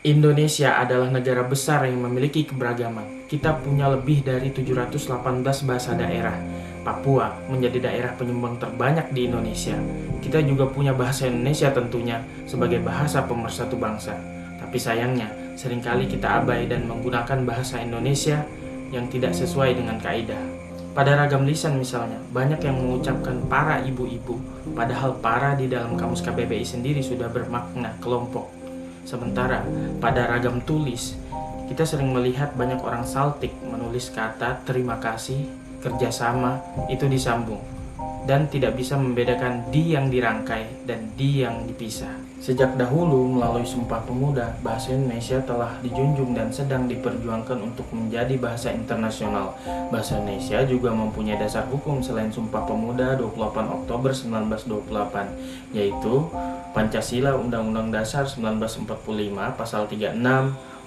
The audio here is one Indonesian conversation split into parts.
Indonesia adalah negara besar yang memiliki keberagaman. Kita punya lebih dari 718 bahasa daerah. Papua menjadi daerah penyumbang terbanyak di Indonesia. Kita juga punya bahasa Indonesia tentunya sebagai bahasa pemersatu bangsa. Tapi sayangnya, seringkali kita abai dan menggunakan bahasa Indonesia yang tidak sesuai dengan kaidah. Pada ragam lisan misalnya, banyak yang mengucapkan para ibu-ibu, padahal para di dalam kamus KBBI sendiri sudah bermakna kelompok. Sementara pada ragam tulis, kita sering melihat banyak orang saltik menulis kata terima kasih, kerjasama, itu disambung, dan tidak bisa membedakan di yang dirangkai dan di yang dipisah. Sejak dahulu melalui Sumpah Pemuda, bahasa Indonesia telah dijunjung dan sedang diperjuangkan untuk menjadi bahasa internasional. Bahasa Indonesia juga mempunyai dasar hukum selain Sumpah Pemuda 28 Oktober 1928, yaitu Pancasila Undang-Undang Dasar 1945 Pasal 36,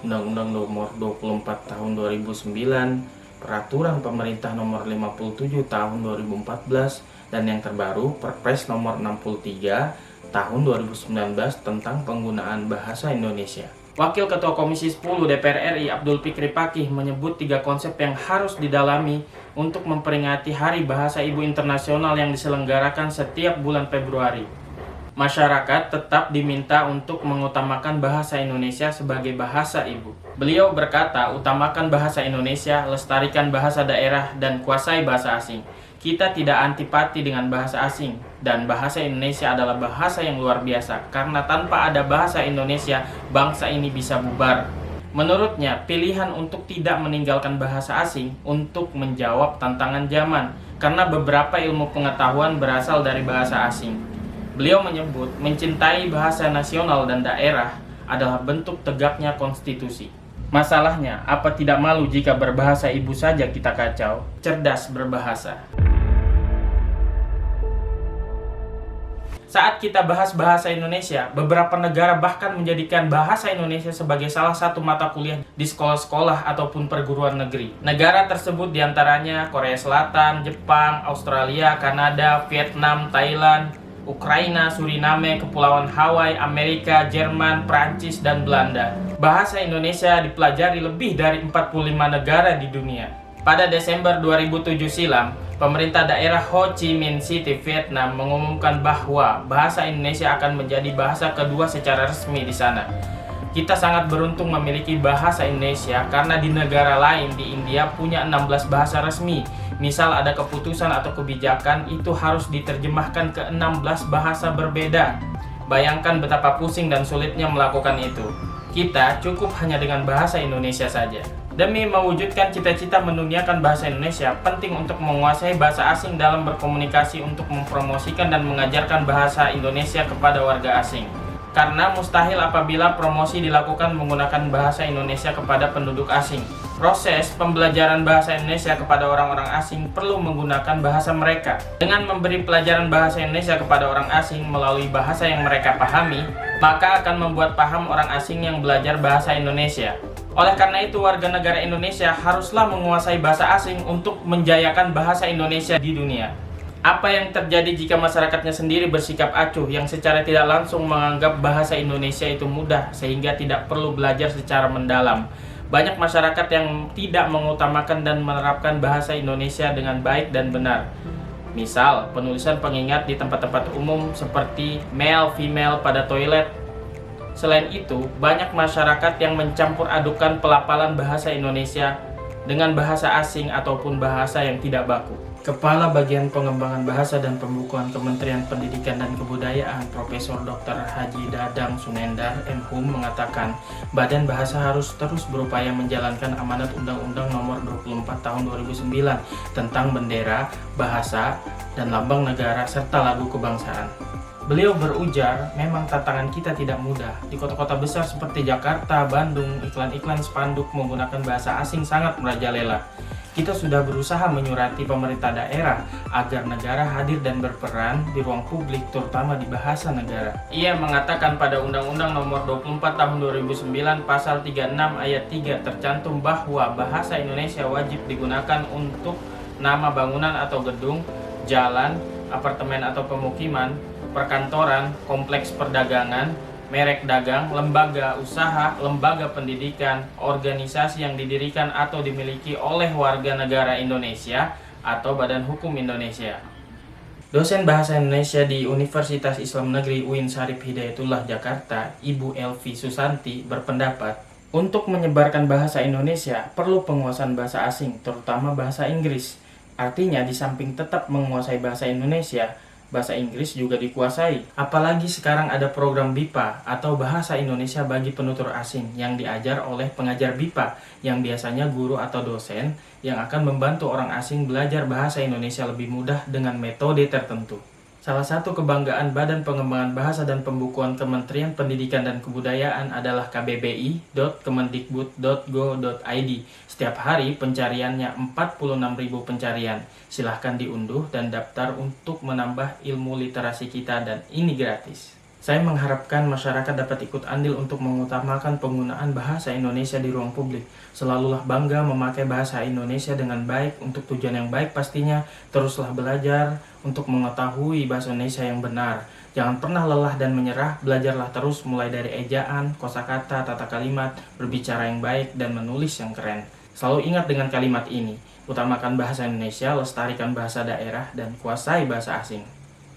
Undang-Undang Nomor 24 Tahun 2009, Peraturan Pemerintah Nomor 57 Tahun 2014, dan yang terbaru Perpres Nomor 63 Tahun 2019 tentang penggunaan bahasa Indonesia. Wakil Ketua Komisi 10 DPR RI Abdul Fikri Fakih menyebut 3 konsep yang harus didalami untuk memperingati Hari Bahasa Ibu Internasional yang diselenggarakan setiap bulan Februari. Masyarakat tetap diminta untuk mengutamakan bahasa Indonesia sebagai bahasa ibu. Beliau berkata, utamakan bahasa Indonesia, lestarikan bahasa daerah, dan kuasai bahasa asing. Kita tidak antipati dengan bahasa asing, dan bahasa Indonesia adalah bahasa yang luar biasa, karena tanpa ada bahasa Indonesia, bangsa ini bisa bubar. Menurutnya, pilihan untuk tidak meninggalkan bahasa asing untuk menjawab tantangan zaman, karena beberapa ilmu pengetahuan berasal dari bahasa asing. Beliau menyebut mencintai bahasa nasional dan daerah adalah bentuk tegaknya konstitusi. Masalahnya, apa tidak malu jika berbahasa ibu saja kita kacau? Cerdas berbahasa. Saat kita bahas bahasa Indonesia, beberapa negara bahkan menjadikan bahasa Indonesia sebagai salah satu mata kuliah di sekolah-sekolah ataupun perguruan negeri. Negara tersebut diantaranya Korea Selatan, Jepang, Australia, Kanada, Vietnam, Thailand, Ukraina, Suriname, Kepulauan Hawaii, Amerika, Jerman, Prancis, dan Belanda. Bahasa Indonesia dipelajari lebih dari 45 negara di dunia. Pada Desember 2007 silam, pemerintah daerah Ho Chi Minh City, Vietnam mengumumkan bahwa bahasa Indonesia akan menjadi bahasa kedua secara resmi di sana. Kita sangat beruntung memiliki bahasa Indonesia karena di negara lain di India punya 16 bahasa resmi. Misal ada keputusan atau kebijakan itu harus diterjemahkan ke 16 bahasa berbeda. Bayangkan betapa pusing dan sulitnya melakukan itu. Kita cukup hanya dengan bahasa Indonesia saja. Demi mewujudkan cita-cita menduniakan bahasa Indonesia, penting untuk menguasai bahasa asing dalam berkomunikasi untuk mempromosikan dan mengajarkan bahasa Indonesia kepada warga asing. Karena mustahil apabila promosi dilakukan menggunakan bahasa Indonesia kepada penduduk asing. Proses pembelajaran bahasa Indonesia kepada orang-orang asing perlu menggunakan bahasa mereka. Dengan memberi pelajaran bahasa Indonesia kepada orang asing melalui bahasa yang mereka pahami, maka akan membuat paham orang asing yang belajar bahasa Indonesia. Oleh karena itu, warga negara Indonesia haruslah menguasai bahasa asing untuk menjayakan bahasa Indonesia di dunia. Apa yang terjadi jika masyarakatnya sendiri bersikap acuh yang secara tidak langsung menganggap bahasa Indonesia itu mudah sehingga tidak perlu belajar secara mendalam? Banyak masyarakat yang tidak mengutamakan dan menerapkan bahasa Indonesia dengan baik dan benar. Misal, penulisan pengingat di tempat-tempat umum seperti male, female pada toilet. Selain itu, banyak masyarakat yang mencampur adukan pelafalan bahasa Indonesia dengan bahasa asing ataupun bahasa yang tidak baku. Kepala Bagian Pengembangan Bahasa dan Pembukuan Kementerian Pendidikan dan Kebudayaan Profesor Dr. Haji Dadang Sunendar MHum mengatakan, Badan Bahasa harus terus berupaya menjalankan amanat Undang-Undang Nomor 24 Tahun 2009 tentang bendera, bahasa, dan lambang negara serta lagu kebangsaan. Beliau berujar, memang tantangan kita tidak mudah. Di kota-kota besar seperti Jakarta, Bandung, iklan-iklan spanduk menggunakan bahasa asing sangat merajalela. Kita sudah berusaha menyurati pemerintah daerah agar negara hadir dan berperan di ruang publik, terutama di bahasa negara. Ia mengatakan pada Undang-Undang Nomor 24 Tahun 2009 Pasal 36 Ayat 3 tercantum bahwa bahasa Indonesia wajib digunakan untuk nama bangunan atau gedung, jalan, apartemen atau pemukiman, perkantoran, kompleks perdagangan, merek dagang, lembaga usaha, lembaga pendidikan, organisasi yang didirikan atau dimiliki oleh warga negara Indonesia atau Badan Hukum Indonesia. Dosen Bahasa Indonesia di Universitas Islam Negeri UIN Syarif Hidayatullah Jakarta, Ibu Elvi Susanti berpendapat, untuk menyebarkan bahasa Indonesia perlu penguasaan bahasa asing, terutama bahasa Inggris. Artinya di samping tetap menguasai bahasa Indonesia, bahasa Inggris juga dikuasai. Apalagi sekarang ada program BIPA atau Bahasa Indonesia bagi Penutur Asing yang diajar oleh pengajar BIPA yang biasanya guru atau dosen yang akan membantu orang asing belajar bahasa Indonesia lebih mudah dengan metode tertentu. Salah satu kebanggaan Badan Pengembangan Bahasa dan Pembukuan Kementerian Pendidikan dan Kebudayaan adalah kbbi.kemendikbud.go.id. Setiap hari pencariannya 46.000 pencarian. Silahkan diunduh dan daftar untuk menambah ilmu literasi kita, dan ini gratis. Saya mengharapkan masyarakat dapat ikut andil untuk mengutamakan penggunaan bahasa Indonesia di ruang publik. Selalulah bangga memakai bahasa Indonesia dengan baik untuk tujuan yang baik pastinya. Teruslah belajar untuk mengetahui bahasa Indonesia yang benar. Jangan pernah lelah dan menyerah, belajarlah terus mulai dari ejaan, kosakata, tata kalimat, berbicara yang baik, dan menulis yang keren. Selalu ingat dengan kalimat ini, utamakan bahasa Indonesia, lestarikan bahasa daerah, dan kuasai bahasa asing.